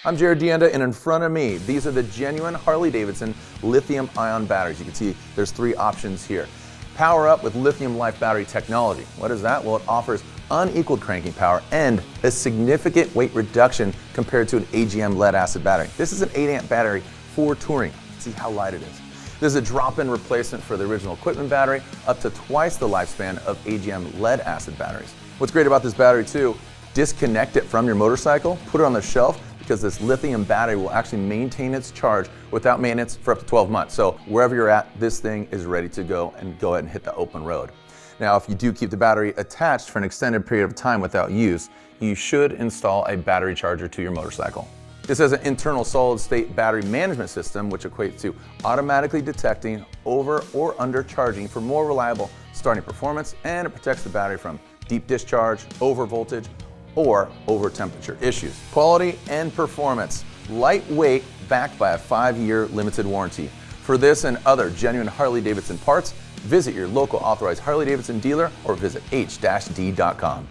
I'm Jared Deanda, and in front of me, these are the genuine Harley-Davidson lithium-ion batteries. You can see there's three options here. Power up with Lithium LiFe battery technology. What is that? Well, it offers unequalled cranking power and a significant weight reduction compared to an AGM lead-acid battery. This is an 8-amp battery for touring. See how light it is. This is a drop-in replacement for the original equipment battery, up to twice the lifespan of AGM lead-acid batteries. What's great about this battery too, disconnect it from your motorcycle, put it on the shelf, because this lithium battery will actually maintain its charge without maintenance for up to 12 months. So wherever you're at, this thing is ready to go and go ahead and hit the open road. Now, if you do keep the battery attached for an extended period of time without use, you should install a battery charger to your motorcycle. This has an internal solid-state battery management system, which equates to automatically detecting over or under charging for more reliable starting performance, and it protects the battery from deep discharge, over voltage, or over temperature issues. Quality and performance. Lightweight, backed by a 5-year limited warranty. For this and other genuine Harley-Davidson parts, visit your local authorized Harley-Davidson dealer or visit h-d.com.